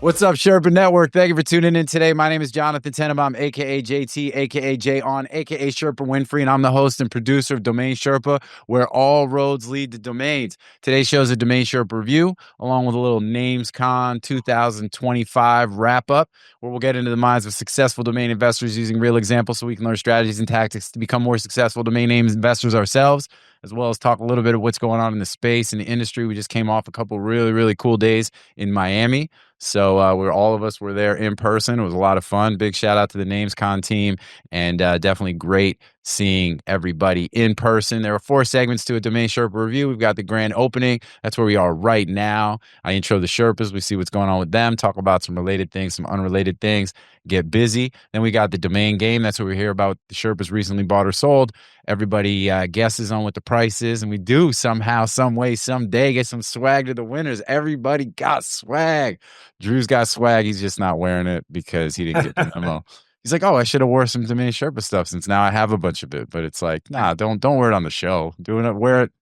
What's up, Sherpa Network? Thank you for tuning in today. My name is Jonathan Tenenbaum, aka JT, aka J On, aka Sherpa Winfrey, and I'm the host and producer of Domain Sherpa, where all roads lead to domains. Today's show is a Domain Sherpa review, along with a little NamesCon 2025 wrap up, where we'll get into the minds of successful domain investors using real examples so we can learn strategies and tactics to become more successful domain names investors ourselves, as well as talk a little bit of what's going on in the space and the industry. We just came off a couple really cool days in Miami. So all of us were there in person. It was a lot of fun. Big shout out to the NamesCon team, and definitely great seeing everybody in person. There are 4 segments to a Domain Sherpa review. We've got the grand opening. That's where we are right now. I intro the Sherpas. We see what's going on with them, talk about some related things, some unrelated things, get busy. Then we got the domain game. That's where we hear about the Sherpas recently bought or sold. Everybody guesses on what the price is, and we do somehow, some way, someday get some swag to the winners. Everybody got swag. Drew's got swag. He's just not wearing it because he didn't get the memo. He's like, oh, I should have wore some Domain Sherpa stuff since now I have a bunch of it. But it's like, nah, don't wear it on the show. Wear it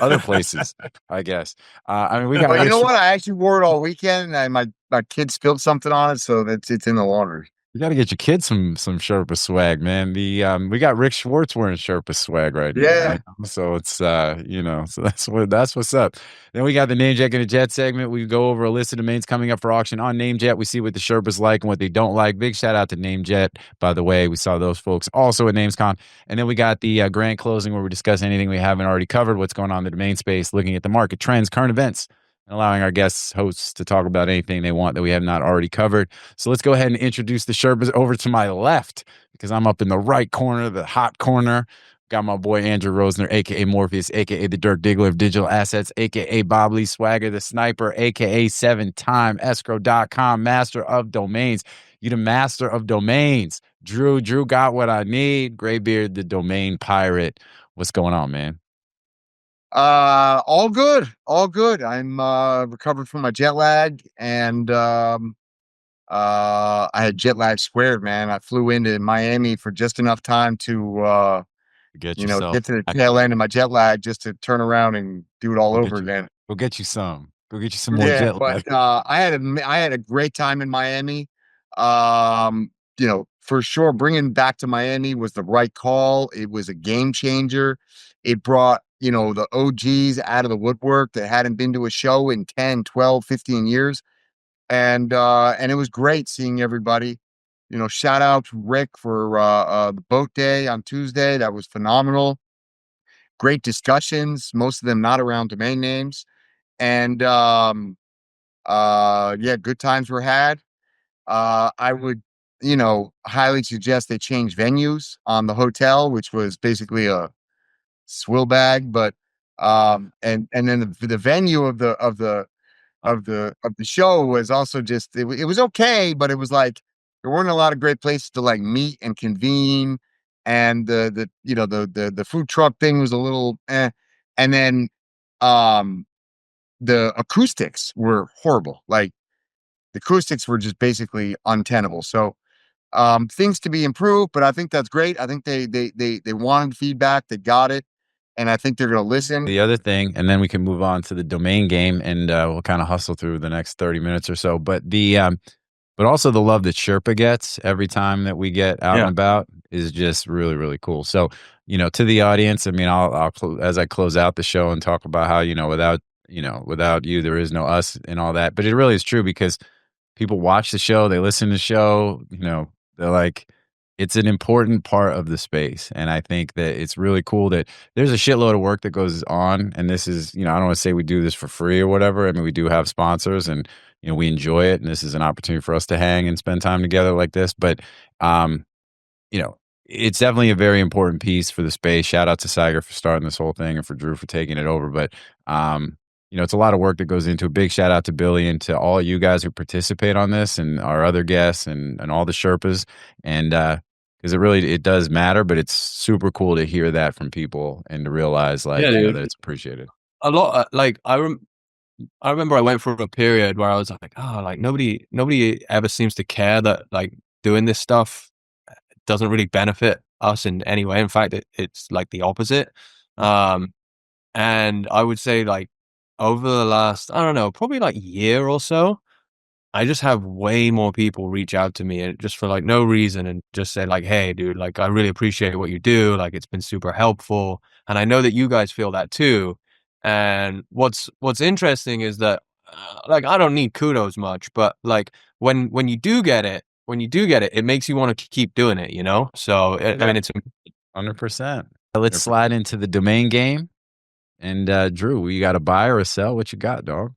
other places, I guess. I mean, we got. Well, you know what? I actually wore it all weekend, and my kid spilled something on it, so it's in the laundry. You got to get your kids some Sherpa swag, man. We got Rick Schwartz wearing Sherpa swag right now. Yeah. So it's so that's what's up. Then we got the NameJetGonnaJet segment. We go over a list of domains coming up for auction on NameJet. We see what the Sherpas like and what they don't like. Big shout out to NameJet, by the way. We saw those folks also at NamesCon. And then we got the grand closing where we discuss anything we haven't already covered, what's going on in the domain space, looking at the market trends, current events, and allowing our guests, hosts, to talk about anything they want that we have not already covered. So let's go ahead and introduce the Sherpas over to my left, because I'm up in the right corner, the hot corner. Got my boy Andrew Rosner, a.k.a. Morpheus, a.k.a. the Dirk Diggler of digital assets, a.k.a. Bob Lee Swagger, the Sniper, a.k.a. 7-time escrow.com master of domains. You the master of domains. Drew got what I need. Graybeard, the domain pirate. What's going on, man? All good. I'm recovered from my jet lag, and I had jet lag squared, man. I flew into Miami for just enough time to get to the tail end of my jet lag, just to turn around and do it all over again. Go get you some more jet lag. But I had a great time in Miami. For sure, bringing back to Miami was the right call. It was a game changer. It brought the OGs out of the woodwork that hadn't been to a show in 10, 12, 15 years. And it was great seeing everybody. Shout out to Rick for the boat day on Tuesday. That was phenomenal. Great discussions, most of them not around domain names. And good times were had. I would, highly suggest they change venues on the hotel, which was basically a swill bag, but and then the venue of the show was also just it was okay, but it was like there weren't a lot of great places to like meet and convene, and the food truck thing was a little and then the acoustics were horrible. Like the acoustics were just basically untenable. So things to be improved, but I think that's great. I think they wanted feedback, they got it. And I think they're going to listen. The other thing, and then we can move on to the domain game, and we'll kind of hustle through the next 30 minutes or so. But but also the love that Sherpa gets every time that we get out and about is just really cool. So, to the audience, I mean, I'll as I close out the show and talk about how, without you, there is no us and all that. But it really is true, because people watch the show, they listen to the show, they're like, it's an important part of the space. And I think that it's really cool that there's a shitload of work that goes on. And this is, I don't want to say we do this for free or whatever. I mean, we do have sponsors, and, we enjoy it. And this is an opportunity for us to hang and spend time together like this. But, it's definitely a very important piece for the space. Shout out to Sager for starting this whole thing, and for Drew for taking it over. But, it's a lot of work that goes into it. Big shout out to Billy and to all you guys who participate on this, and our other guests, and all the Sherpas. And because it does matter, but it's super cool to hear that from people and to realize that it's appreciated. A lot. I remember I went through a period where I was like, nobody ever seems to care that like doing this stuff doesn't really benefit us in any way. In fact, it's like the opposite. And I would say like over the last, I don't know, probably like year or so, I just have way more people reach out to me and just for like no reason and just say like, hey, dude, like I really appreciate what you do. Like it's been super helpful. And I know that you guys feel that too. And what's interesting is that like I don't need kudos much, but like when you do get it, it makes you want to keep doing it, you know? So I mean, it's 100%. Let's slide into the domain game. And Drew, you got a buy or a sell? What you got, dog?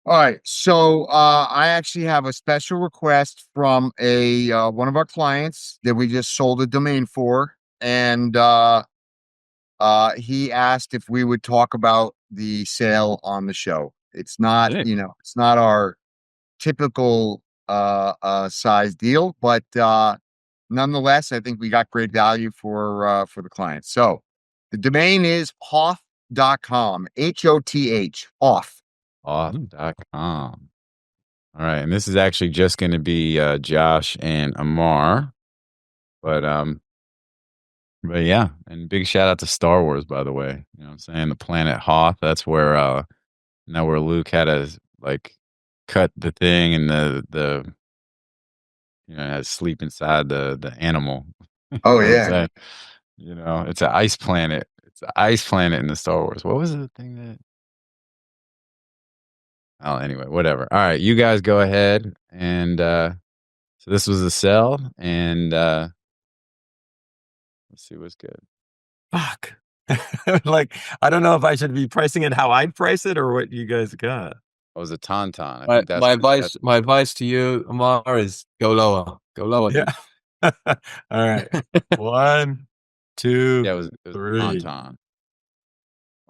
All right. So I actually have a special request from a one of our clients that we just sold a domain for. And he asked if we would talk about the sale on the show. It's not, it's not our typical size deal, but nonetheless, I think we got great value for the client. So the domain is hoth.com, Hoth, Hoth. Hoth.com. All right, and this is actually just going to be Josh and Amar, but yeah, and big shout out to Star Wars, by the way. You know what I'm saying? The planet Hoth. That's where where Luke had to like cut the thing and the had to sleep inside the animal. Oh You know what I'm yeah. saying? You know, it's an ice planet. It's an ice planet in the Star Wars. What was the thing that? Oh, anyway, whatever. All right, you guys go ahead and so this was a sell, and let's see what's good. Fuck. Like, I don't know if I should be pricing it how I'd price it or what you guys got. It was a tauntaun. I think that's my advice to you, Amar, is go lower. Go lower. Yeah. All right. 1, 2, yeah, it was 3. tauntaun.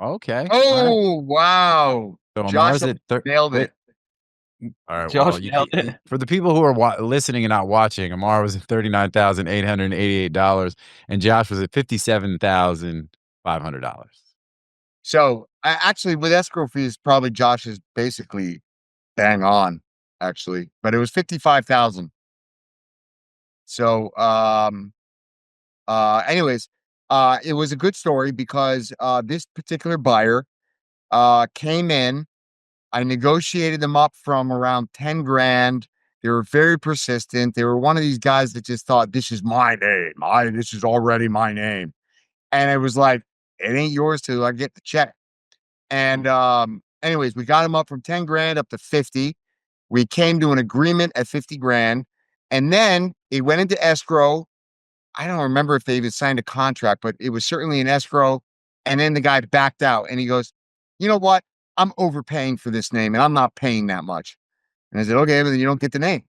Okay. Oh wow. So Josh Amar's at nailed it. All right. Josh Well, nailed it. for the people who are listening and not watching, Amar was at $39,888, and Josh was at $57,500. So actually, with escrow fees, probably Josh is basically bang on, actually, but it was 55,000. So anyways, it was a good story because this particular buyer came in. I negotiated them up from around 10 grand. They were very persistent. They were one of these guys that just thought, this is my name. This is already my name. And it was like, it ain't yours till I get the check. And anyways, we got him up from 10 grand up to 50. We came to an agreement at 50 grand. And then it went into escrow. I don't remember if they even signed a contract, but it was certainly an escrow. And then the guy backed out and he goes, you know what? I'm overpaying for this name and I'm not paying that much. And I said, okay, but then you don't get the name.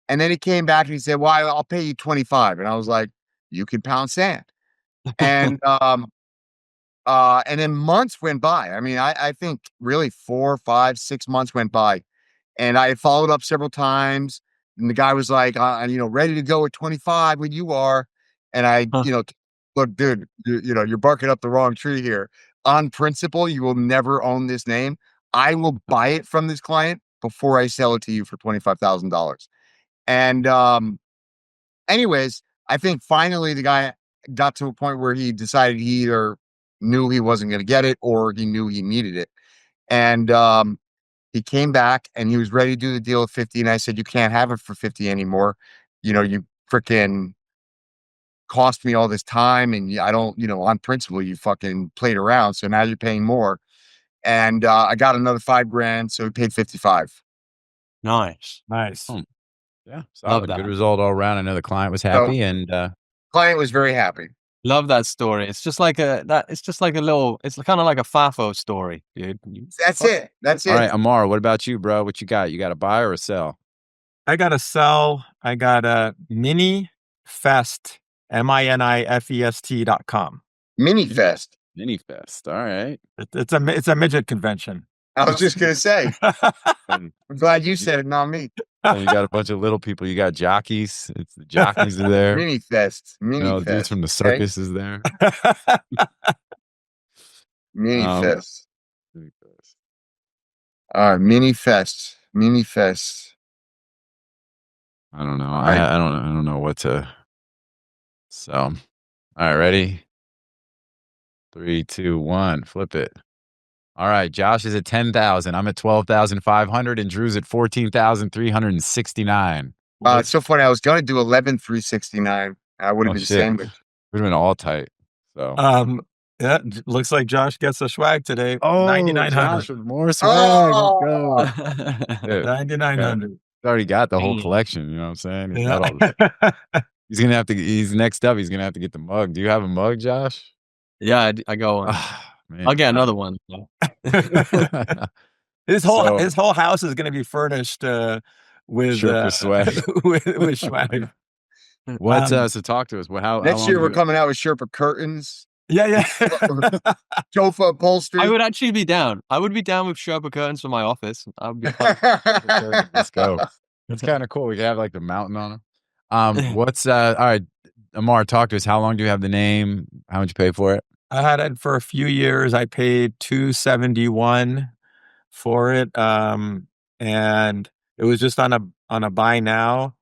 And then he came back and he said, well, I'll pay you 25. And I was like, you can pound sand. And then months went by. I mean, I think really 4, 5, 6 months went by. And I followed up several times. And the guy was like, ready to go at 25 when you are. And I, look, dude, you're barking up the wrong tree here. On principle, you will never own this name. I will buy it from this client before I sell it to you for $25,000. And anyways, I think finally the guy got to a point where he decided he either knew he wasn't going to get it or he knew he needed it. And he came back and he was ready to do the deal at 50. And I said, you can't have it for 50 anymore. You freaking cost me all this time and I don't, on principle, you fucking played around. So now you're paying more. And I got another 5 grand. So he paid 55. Nice. Yeah. Solid. Good result all around. I know the client was happy and client was very happy. Love that story. It's just like it's kind of like a FAFO story, dude. That's it. That's it. All right, Amar, what about you, bro? What you got? You got a buy or a sell? I got a sell. I got a MiniFest, MiniFest.com. MiniFest. MiniFest. All right. It's a midget convention. I was just gonna say. I'm glad you said it, not me. And you got a bunch of little people. You got jockeys. It's the jockeys are there. MiniFest. MiniFest. Dudes from the circus is there. MiniFest. All right, MiniFest. MiniFest. I don't know. I don't know what to. So, all right, ready? 3, 2, 1. Flip it. All right, Josh is at 10,000. I'm at 12,500, and Drew's at 14,369. It's so funny. I was gonna do 11,369. I would have Oh, been shit. sandwiched. Would have been all tight. So. Yeah, looks like Josh gets a swag today. Oh, 9,900. Josh with more swag. Let's go. Dude, 9,900. He's already got the whole Damn. collection. You know what I'm saying? He's Yeah. got all he's gonna have to. He's next up. He's gonna have to get the mug. Do you have a mug, Josh? Yeah, I got one. Ah, man. I'll get another one. His So- whole house is going to be furnished with Sherpa swag. with swag. What's so talk to us. How Next long year do we're you- coming out with Sherpa curtains, Yeah. Jofa upholstery. I would actually be down. I would be down with Sherpa curtains for my office. I would be fine. Let's go. That's kind of cool. We could have like the mountain on them. What's all right, Amar, talk to us. How long do you have the name? How much you pay for it? I had it for a few years. I paid $271 for it, and it was just on a buy now.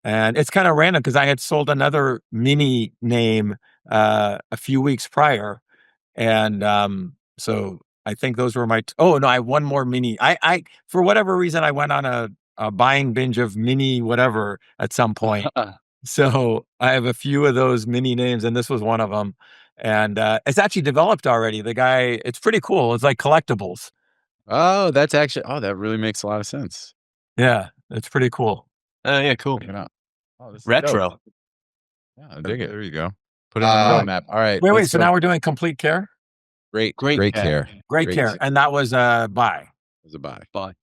And it's kind of random because I had sold another mini name a few weeks prior, and so I think those were my. Oh no, I have one more mini. I for whatever reason I went on a buying binge of mini whatever at some point. So I have a few of those mini names, and this was one of them. And it's actually developed already. The guy, it's pretty cool. It's like collectibles. Oh, that's actually. Oh, that really makes a lot of sense. Yeah, it's pretty cool. Yeah, cool. Check it out. Oh, this is Retro. dope. Yeah, I dig it. There you go. Put it on the roadmap. All right. Wait. let's So go. now we're doing complete care, great Great care. great care, and that was buy. It was a buy. Bye.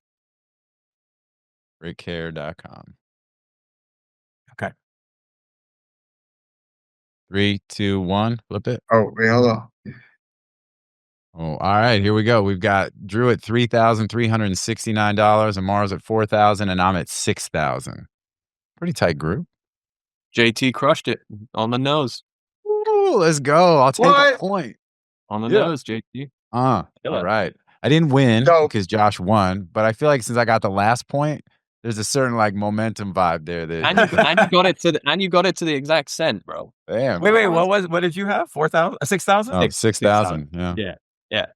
GreatCare.com. Okay. 3, 2, 1. Flip it. Oh, wait, hold on. Oh, all right. Here we go. We've got Drew at $3,369, Amar's at $4,000, and I'm at $6,000. Pretty tight group. JT crushed it on the nose. Ooh, let's go. I'll take a What? point. On the Yeah. nose, JT. All it. right. I didn't win So- because Josh won, but I feel like since I got the last point, there's a certain like momentum vibe there. And you got it to the exact cent, bro. Damn. Wait. What did you have? 4,000? 6,000? Oh, 6,000. Yeah. Yeah.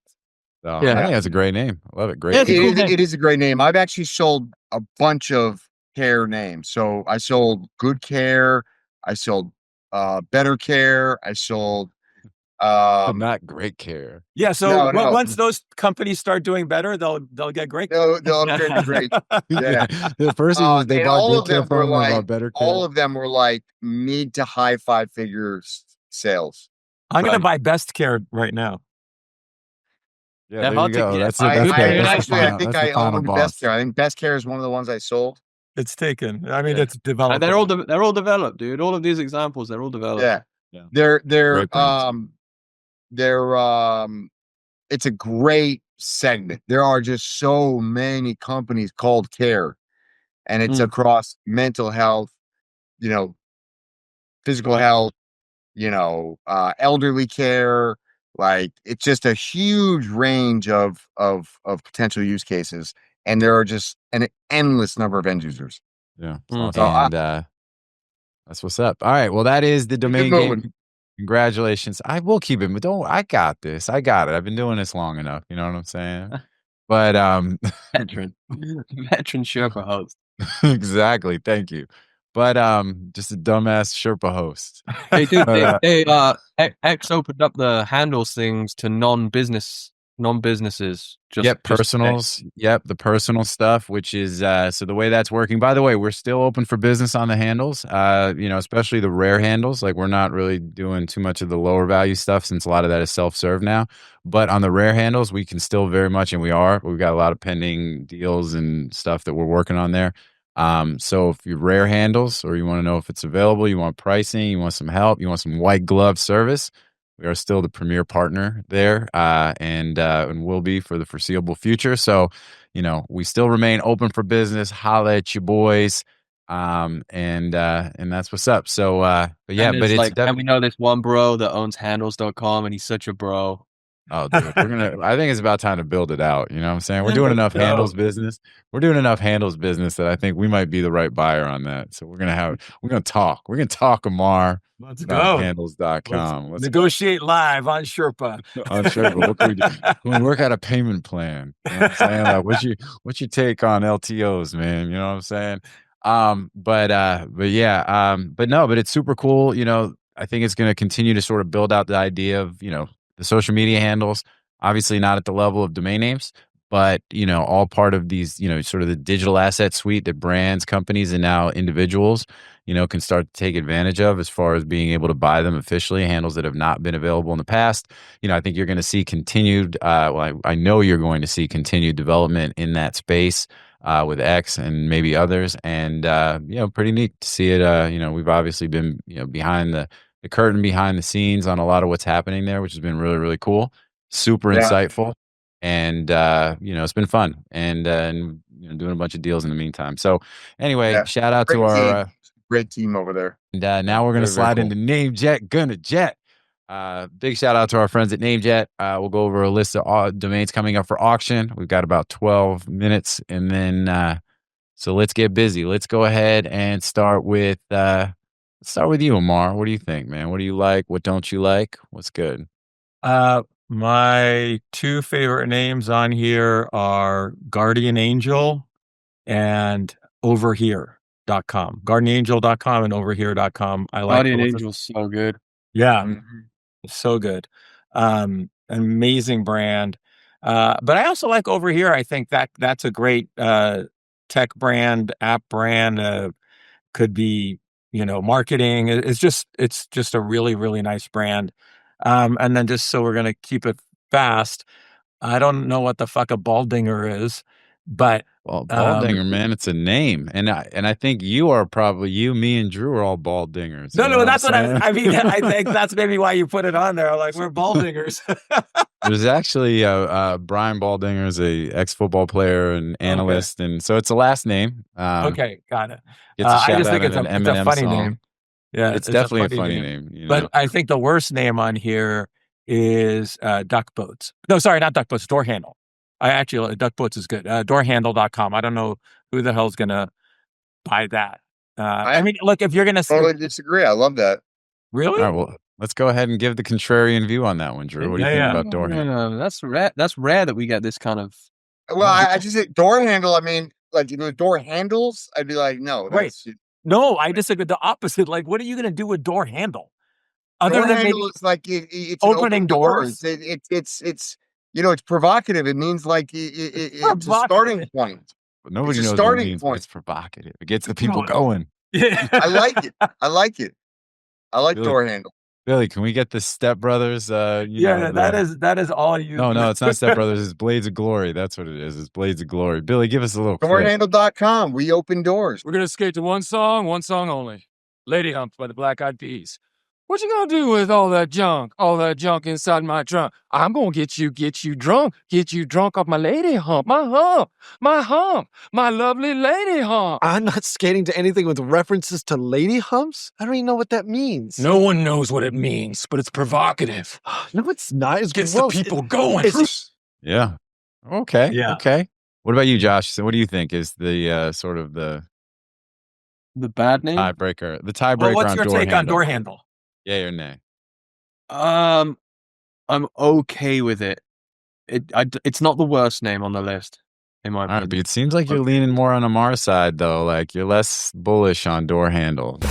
So, Yeah. I think that's a great name. I love it. Great. Yeah, It it's a cool is, name. it is a great name. I've actually sold a bunch of care names. So I sold Good Care. I sold Better Care. I sold Not Great Care. Yeah. So No. once those companies start doing better, they'll get great. they'll upgrade to great. Yeah. The first one was they and bought all Good of Care them were from them, they bought like Better Care. all of them were like mid to high 5-figure sales. I'm gonna Right. buy Best Care right now. Yeah, They're there hard you to go. get. That's I, it. That's I, the- and that's the actually, I final- think that's the I final own boss. Best Care. I think Best Care is one of the ones I sold. It's taken. I mean, Yeah. it's developed. They're all developed, dude. All of these examples, they're all developed. Yeah. Yeah. They're Great brands. it's a great segment. There are just so many companies called care, and it's across mental health, physical health, elderly care. Like it's just a huge range of potential use cases, and there are just an endless number of end users. Yeah. Mm. So, and that's what's up. All right. Well, that is the domain moving. game. Congratulations. I will keep it. But I got this. I got it. I've been doing this long enough. You know what I'm saying? But Veteran Sherpa host. exactly. Thank you. But just a dumbass Sherpa host. Hey, dude, X opened up the handles things to non-businesses. Yep, personals. Yep, the personal stuff, which is so the way that's working. By the way, we're still open for business on the handles. Especially the rare handles. Like we're not really doing too much of the lower value stuff since a lot of that is self-serve now. But on the rare handles, we can still very much, and we've got a lot of pending deals and stuff that we're working on there. So if you rare handles or you want to know if it's available, you want pricing, you want some help, you want some white glove service, we are still the premier partner there, and will be for the foreseeable future. So, we still remain open for business. Holla at you boys. And that's what's up. So, but yeah, And but it's and we know this one bro that owns handles.com and he's such a bro. Oh, dude, I think it's about time to build it out. You know what I'm saying? We're doing enough handles business. We're doing enough handles business that I think we might be the right buyer on that. So we're gonna talk. We're gonna talk, Amar. Let's about go. handles.com. Let's negotiate live on Sherpa. On Sherpa. What can we do? Can we work out a payment plan? You know what I'm saying? Like, what's your take on LTOs, man? You know what I'm saying? But yeah, but it's super cool. You know, I think it's going to continue to sort of build out the idea of, you know, the social media handles, obviously not at the level of domain names, but, you know, all part of these, you know, sort of the digital asset suite that brands, companies, and now individuals, you know, can start to take advantage of as far as being able to buy them officially, handles that have not been available in the past. You know, I think you're going to see continued, I know you're going to see continued development in that space with X and maybe others. And, you know, pretty neat to see it. You know, we've obviously been, you know, behind the curtain, behind the scenes on a lot of what's happening there, which has been really, really cool, super insightful. And, you know, it's been fun and you know, doing a bunch of deals in the meantime. So anyway, shout out to our great team over there. And now we're going to slide into NameJetGonnaJet. Big shout out to our friends at NameJet. We'll go over a list of all domains coming up for auction. We've got about 12 minutes. And then, so let's get busy. Let's go ahead and start with you, Amar. What do you think, man? What do you like? What don't you like? What's good? My two favorite names on here are GuardianAngel and overhere.com. GuardianAngel.com and overhere.com. I like GuardianAngel's so good. Yeah, so good. Amazing brand. But I also like Overhere. I think that's a great tech brand, app brand. Could be, you know, marketing. It's just a really, really nice brand. And then just so we're gonna keep it fast, I don't know what the fuck a baldinger is, but baldinger, man, it's a name, and I think you are probably me and Drew are all baldingers. No, that's what I mean. I think that's maybe why you put it on there. Like, we're baldingers. There's actually Brian Baldinger is a ex-football player and analyst, and so it's a last name. Okay, got it. I just think it's a funny name. Yeah, it's definitely a funny name. You know? But I think the worst name on here is Duck Boats. No, sorry, not Duck Boats. DoorHandle. Duck Boats is good. DoorHandle.com. I don't know who the hell's gonna buy that. I mean, look, if you're gonna totally disagree. I love that. Really? All right, well, let's go ahead and give the contrarian view on that one, Drew. What do you think about DoorHandle? No, that's rare. That's rare that we get this kind of. Well, I just say DoorHandle. I mean, like, you know, door handles. I'd be like, no, that's no. I disagree with the opposite. Like, what are you gonna do with door handle? Other than maybe it's like it's opening doors. It's you know, it's provocative. It means like it's a starting point. But nobody knows what it means. It's provocative. It gets the people going. Yeah, I like it. I like Billy, DoorHandle. Billy, can we get the Step Brothers? That is all you. No, it's not Step Brothers. It's Blades of Glory. That's what it is. It's Blades of Glory. Billy, give us a little. DoorHandle.com. We open doors. We're gonna skate to one song only. Lady Hump by the Black Eyed Peas. What you gonna do with all that junk inside my trunk? I'm gonna get you drunk off my lady hump, my lovely lady hump. I'm not skating to anything with references to lady humps. I don't even know what that means. No one knows what it means, but it's provocative. No, it's not. It gets the people going. Yeah. Okay. Yeah. Okay. What about you, Josh? So what do you think is the sort of the bad name tiebreaker? The tiebreaker. What's your take on DoorHandle? Yay or nay? I'm okay with it. It's not the worst name on the list, in my opinion. All right, but it seems like you're leaning more on Amar's side, though. Like, you're less bullish on DoorHandle.